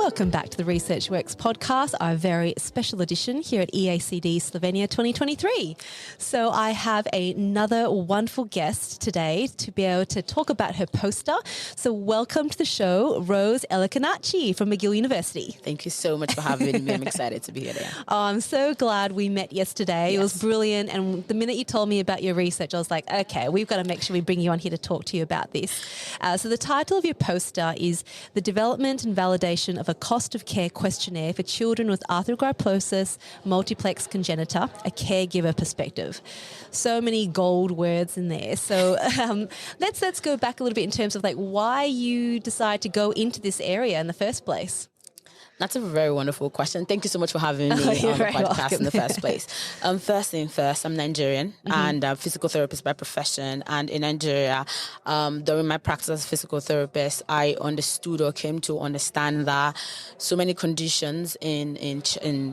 Welcome back to the Research Works podcast, our very special edition here at EACD Slovenia 2023. So I have another wonderful guest today to be able to talk about her poster. So welcome to the show, Rose Elekanachi from McGill University. Thank you so much for having me. I'm excited to be here today. Oh, I'm so glad we met yesterday. Yes. It was brilliant. And the minute you told me about your research, I was like, okay, we've got to make sure we bring you on here to talk to you about this. So the title of your poster is The Development and Validation of a Cost of Care Questionnaire for Children with Arthrogryposis, Multiplex Congenita, a Caregiver Perspective. So many gold words in there. So let's go back a little bit in terms of like why you decide to go into this area in the first place. That's a very wonderful question. Thank you so much for having me on the podcast in the first place. First thing first, I'm Nigerian and a physical therapist by profession. And in Nigeria, during my practice as a physical therapist, I understood or came to understand that so many conditions in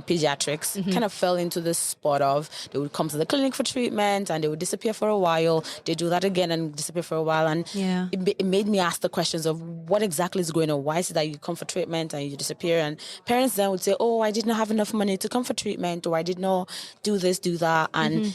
pediatrics kind of fell into this spot of they would come to the clinic for treatment and they would disappear for a while. They do that again and disappear for a while. And it made me ask the questions of what exactly is going on. Why is it that you come for treatment and you disappear? And parents then would say, oh, I did not have enough money to come for treatment, or I did not do this, do that. And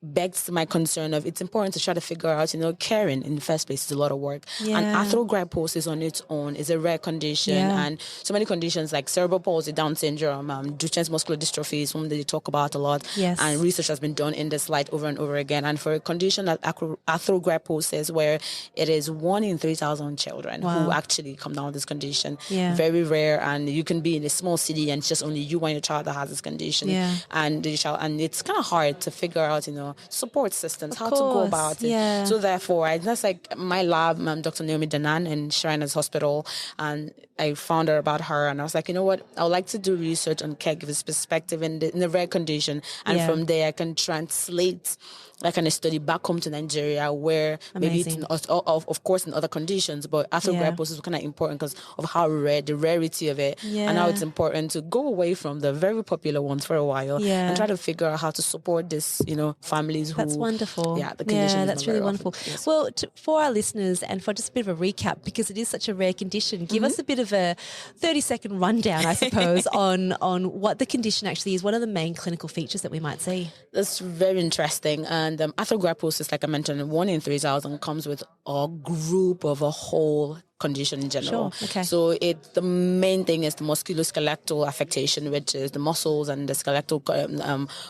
begs my concern of it's important to try to figure out, caring in the first place is a lot of work. Yeah. And arthrogryposis on its own is a rare condition. And so many conditions like cerebral palsy, Down syndrome, Duchenne's muscular dystrophy is one that they talk about a lot. Yes. And research has been done in this light over and over again. And for a condition like arthrogryposis, where it is 1 in 3,000 children who actually come down with this condition, very rare. And you can be in a small city and it's just only you and your child that has this condition. And it's kind of hard to figure out, support systems, how to go about it. So therefore, that's like my lab, Dr. Naomi Danan in Shriners Hospital, and I found out about her, and I was like, you know what, I would like to do research on caregivers' perspective in the rare condition, and from there I can translate like a study back home to Nigeria, where maybe it's of course in other conditions, but arthrogryposis is kind of important because of how rare, the rarity of it, and how it's important to go away from the very popular ones for a while and try to figure out how to support this, families who... That's wonderful. Yeah, the condition is that's really wonderful. Yes. Well, for our listeners and for just a bit of a recap, because it is such a rare condition, give us a bit of a 30-second rundown, I suppose, on what the condition actually is. What are the main clinical features that we might see? That's very interesting. And arthrogryposis, like I mentioned, 1 in 3,000 comes with a group of a whole condition in general. Sure. Okay. So the main thing is the musculoskeletal affectation, which is the muscles and the skeletal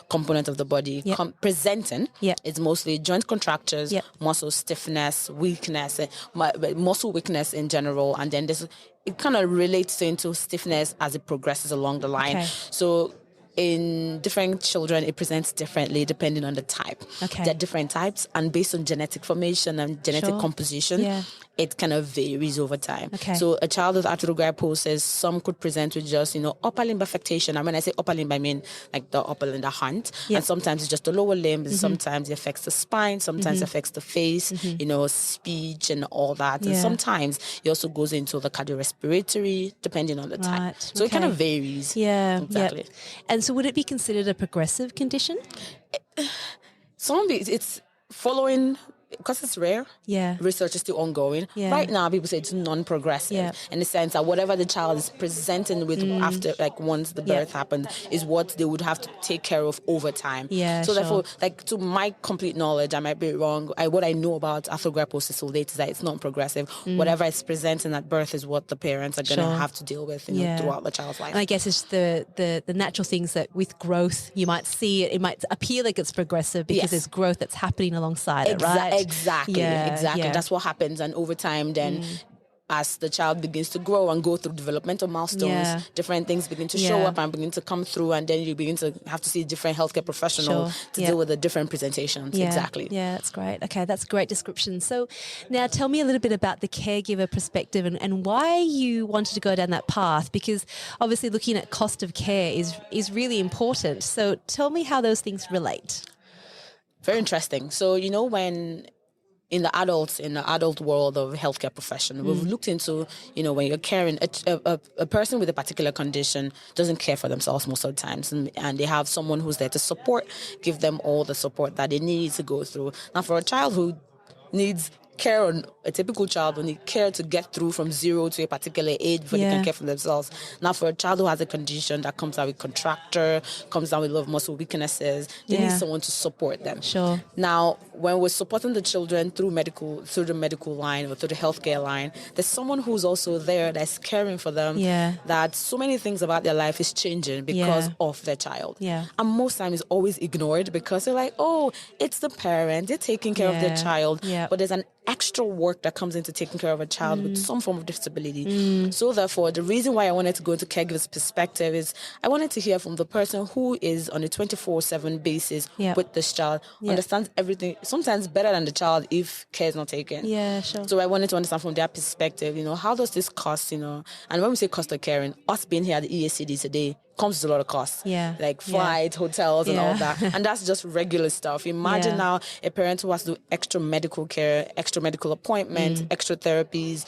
component of the body presenting. It's mostly joint contractures, muscle stiffness, weakness, muscle weakness in general, and then it kind of relates into stiffness as it progresses along the line. Okay. So in different children, it presents differently depending on the type. Okay. There are different types, and based on genetic formation and genetic composition, it kind of varies over time. Okay. So a child with arthrogryposis, some could present with just, upper limb affectation. And when I say upper limb, I mean like the upper limb, the hand. And sometimes it's just the lower limb. Sometimes it affects the spine. Sometimes it affects the face, speech and all that. And sometimes it also goes into the cardiorespiratory, depending on the type. So it kind of varies. Yeah. Exactly. Yep. And so would it be considered a progressive condition? It's following... Because it's rare, research is still ongoing. Right now, people say it's non-progressive in the sense that whatever the child is presenting with after, like once the birth happened, is what they would have to take care of over time. Therefore, like to my complete knowledge, I might be wrong. What I know about arthrogryposis to date is that it's non-progressive. Whatever it's presenting at birth is what the parents are going to have to deal with throughout the child's life. And I guess it's the natural things that with growth, you might see it might appear like it's progressive because there's growth that's happening alongside it, right? Exactly. That's what happens. And over time, then as the child begins to grow and go through developmental milestones, different things begin to show up and begin to come through, and then you begin to have to see different healthcare professionals to deal with the different presentations. Exactly. Yeah, that's great. Okay, that's a great description. So now tell me a little bit about the caregiver perspective and why you wanted to go down that path, because obviously looking at cost of care is really important. So tell me how those things relate. Very interesting. So, when in the adult world of healthcare profession, we've looked into, when you're caring, a person with a particular condition doesn't care for themselves most of the times, and they have someone who's there to give them all the support that they need to go through. Now, for a child who needs care on a typical child will need care to get through from 0 to a particular age before they can care for themselves. Now, for a child who has a condition that comes out with contracture, comes down with a lot of muscle weaknesses, they need someone to support them. Sure. Now, when we're supporting the children through the medical line or through the healthcare line, there's someone who's also there that's caring for them. That so many things about their life is changing because of their child. And most times it's always ignored because they're like, oh, it's the parent, they're taking care of their child. But there's an extra work that comes into taking care of a child with some form of disability. So therefore, the reason why I wanted to go into caregiver's perspective is I wanted to hear from the person who is on a 24/7 basis with this child, understands everything, sometimes better than the child if care is not taken. So I wanted to understand from their perspective, how does this cost, and when we say cost of caring, us being here at the EACD today comes with a lot of costs, like flights, hotels, and all that. And that's just regular stuff. Imagine now a parent who has to do extra medical care, extra medical appointments, extra therapies,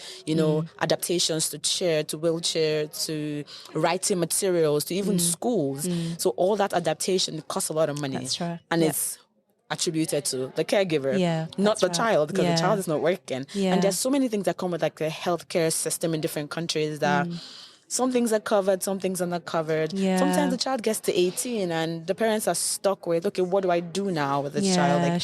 adaptations to chair, to wheelchair, to writing materials, to even schools. So all that adaptation costs a lot of money. That's right. And it's attributed to the caregiver, not the child, because the child is not working. And there's so many things that come with like the healthcare system in different countries that some things are covered, some things are not covered. Sometimes the child gets to 18 and the parents are stuck with, okay, what do I do now with this child? Like,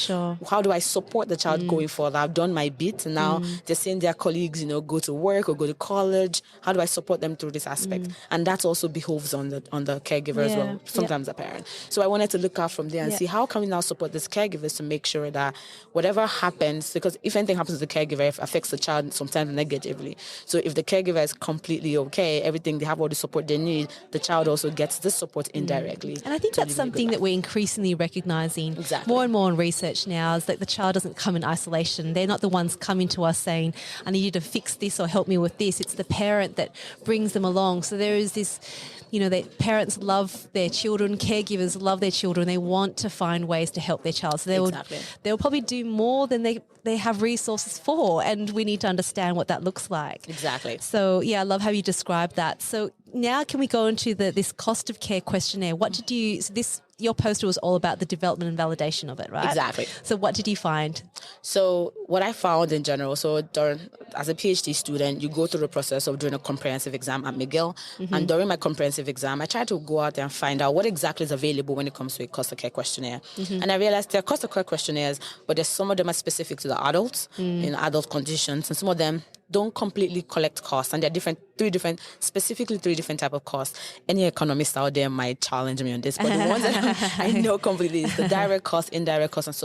how do I support the child going forward? I've done my bit and now they're seeing their colleagues, go to work or go to college. How do I support them through this aspect? And that also behoves on the caregiver as well, sometimes the parent. So I wanted to look out from there and see how can we now support these caregivers to make sure that whatever happens, because if anything happens to the caregiver, it affects the child sometimes negatively. So if the caregiver is completely okay, everything, they have all the support they need, the child also gets this support indirectly. And I think that's something that we're increasingly recognizing more and more in research now, is that the child doesn't come in isolation. They're not the ones coming to us saying, I need you to fix this or help me with this. It's the parent that brings them along. So there is this, that parents love their children, caregivers love their children. They want to find ways to help their child. So they'll probably do more than they have resources for, and we need to understand what that looks like. Exactly. So, I love how you described that. So now can we go into this cost of care questionnaire? Your poster was all about the development and validation of it, right? Exactly. So what did you find? So what I found in general, as a PhD student, you go through the process of doing a comprehensive exam at McGill. And during my comprehensive exam, I tried to go out there and find out what exactly is available when it comes to a cost of care questionnaire. And I realized there are cost of care questionnaires, but some of them are specific to the adults in adult conditions, and some of them don't completely collect costs, and there are three different type of costs. Any economist out there might challenge me on this, but the ones that I know completely is the direct cost, indirect cost, and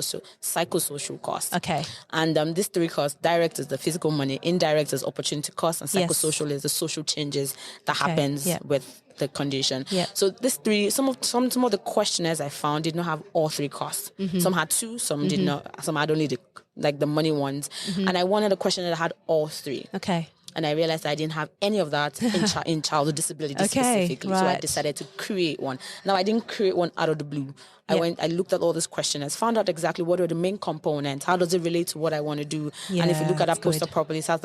psychosocial cost. Okay. And these three costs: direct is the physical money, indirect is opportunity cost, and psychosocial is the social changes that happens with the condition. So these three, some of the questionnaires I found did not have all three costs. Some had two, some did not. Some had only the money ones. And I wanted a questionnaire that had all three. Okay. And I realized I didn't have any of that in childhood disability specifically. Right. So I decided to create one. Now, I didn't create one out of the blue. I looked at all these questionnaires, found out exactly what are the main components, how does it relate to what I want to do. And if you look at that poster properly, it has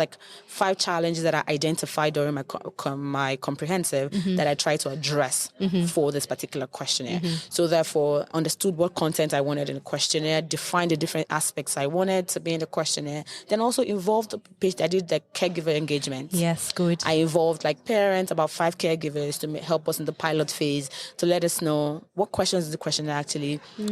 5 challenges that I identified during my comprehensive that I tried to address for this particular questionnaire. So therefore, understood what content I wanted in the questionnaire, defined the different aspects I wanted to be in the questionnaire, then also involved the page. I did the caregiver engagement. Yes, good. I involved parents, about 5 caregivers to help us in the pilot phase, to let us know what questions the questionnaire actually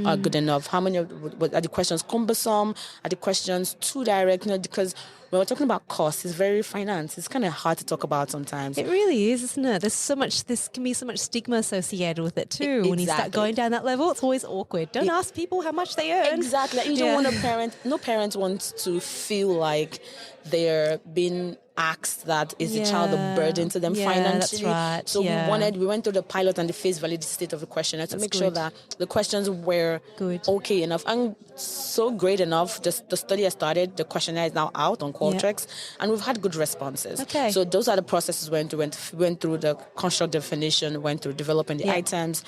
are good enough. How many are the questions cumbersome? Are the questions too direct? Because when we're talking about cost, it's very finance. It's kind of hard to talk about sometimes. It really is, isn't it? This can be so much stigma associated with it too. Exactly. When you start going down that level, it's always awkward. Don't ask people how much they earn. Exactly. You don't want no parent wants to feel like they're being asked that is the child a burden to them financially. That's right. So we went through the pilot and the phase validity state of the questionnaire to make sure that the questions were okay enough and so great enough. The study has started. The questionnaire is now out on Qualtrics, and we've had good responses. Okay. So those are the processes we went through the construct definition, went through developing the items.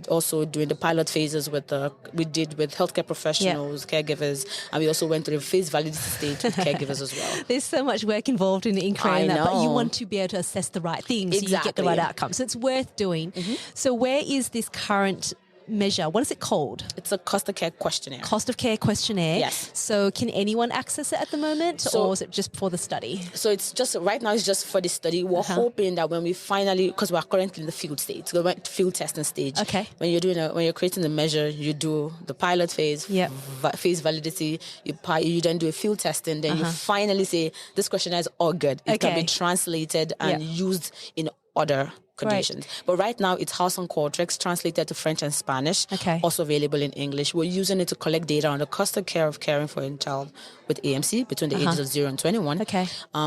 Also doing the pilot phases we did with healthcare professionals, caregivers, and we also went through the phase validity state with caregivers as well. There's so much work involved in creating that, but you want to be able to assess the right things so you get the right outcome. So it's worth doing. So where is this current measure? What is it called? It's a cost of care questionnaire. Cost of care questionnaire. Yes. So can anyone access it at the moment, or is it just for the study? So it's just, right now it's just for the study. We're hoping that when we finally, because we're currently in the field stage, so we're field testing stage. Okay. When you're creating the measure, you do the pilot phase, phase validity, you then do a field testing, then you finally say, this questionnaire is all good. It can be translated and used in other conditions. But right now it's House on Qualtrics, translated to French and Spanish, also available in English. We're using it to collect data on the cost of care of caring for a child with AMC between the ages of 0 and 21.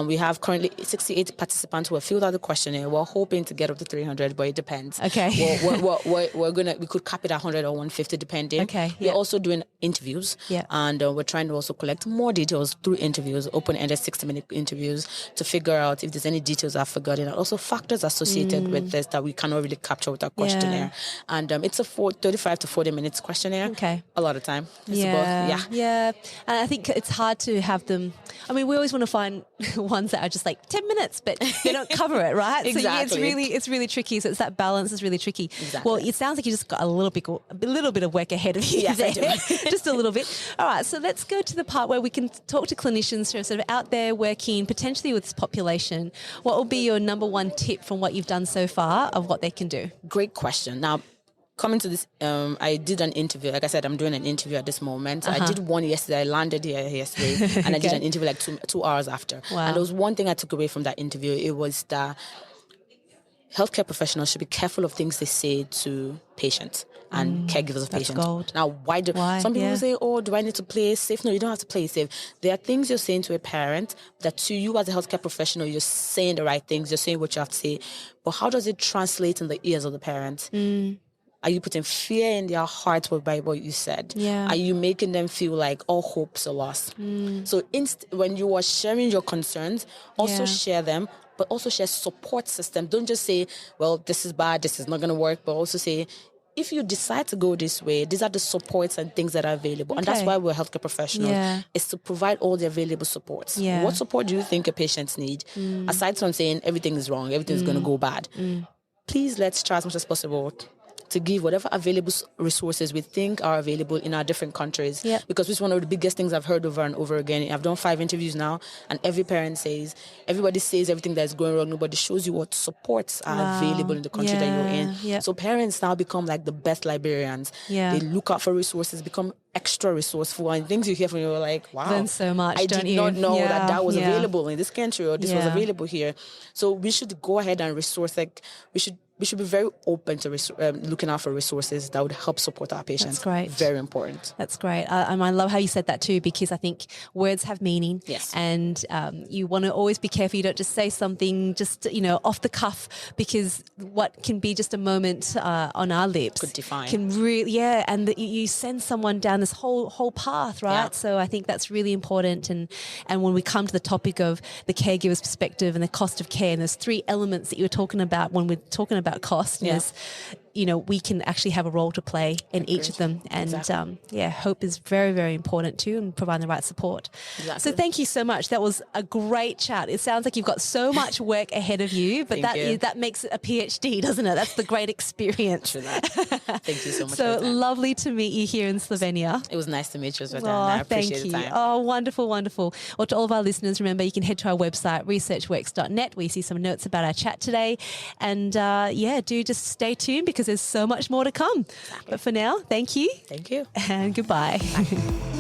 We have currently 68 participants who have filled out the questionnaire. We're hoping to get up to 300, but it depends. We could cap it at 100 or 150 depending. We're also doing interviews, and we're trying to also collect more details through interviews, open-ended 60-minute interviews, to figure out if there's any details I've forgotten, and also factors associated with this that we cannot really capture with our questionnaire. And it's a 35 to 40 minutes questionnaire. A lot of time. And I think it's hard to have them. I mean, we always want to find ones that are just like 10 minutes, but they don't cover it, right? So it's really tricky. So it's that balance is really tricky. Well, it sounds like you just got a little bit of work ahead of you. Yes, I do. Just a little bit. All right, so let's go to the part where we can talk to clinicians who are sort of out there working potentially with this population. What will be your number one tip from what you've done so far of what they can do? Great question. Now, coming to this, I did an interview. Like I said, I'm doing an interview at this moment. I did one yesterday. I landed here yesterday, and I did an interview like two hours after. And there was one thing I took away from that interview. It was that healthcare professionals should be careful of things they say to patients and caregivers of patients. Gold. Now, why? Some people say, "Oh, do I need to play it safe?" No, you don't have to play it safe. There are things you're saying to a parent that to you as a healthcare professional, you're saying the right things. You're saying what you have to say. But how does it translate in the ears of the parent? Are you putting fear in their hearts by what you said? Are you making them feel like all hopes are lost? So when you are sharing your concerns, also share them, but also share support system. Don't just say, well, this is bad, this is not going to work, but also say, if you decide to go this way, these are the supports and things that are available. And that's why we're healthcare professionals, is to provide all the available supports. What support do you think your patients need? Aside from saying everything is wrong, everything's going to go bad. Please let's try as much as possible to give whatever available resources we think are available in our different countries. Because this is one of the biggest things I've heard over and over again. I've done 5 interviews now, and everybody says everything that's going wrong. Nobody shows you what supports are available in the country that you're in. So parents now become like the best librarians. They look out for resources, become extra resourceful, and things you hear from you are like, wow, learn so much. I did not know that was available in this country, or this was available here. So we should go ahead and resource. We should be very open to looking out for resources that would help support our patients. That's great. Very important. That's great. And I love how you said that too, because I think words have meaning. And you want to always be careful. You don't just say something just, off the cuff, because what can be just a moment on our lips could define. Can really, and you send someone down this whole path, right? So I think that's really important. And when we come to the topic of the caregiver's perspective and the cost of care, and there's 3 elements that you were talking about when we're talking about cost, is we can actually have a role to play in each of them. And hope is very, very important too, and providing the right support. So thank you so much. That was a great chat. It sounds like you've got so much work ahead of you, but that makes it a PhD, doesn't it? That's the great experience. Thank you so much. So lovely to meet you here in Slovenia. It was nice to meet you as well. I appreciate the time. Oh, wonderful, wonderful. Well, to all of our listeners, remember you can head to our website, researchworks.net, where you see some notes about our chat today. And do just stay tuned, because there's so much more to come. But for now, thank you. Thank you. And goodbye. Bye.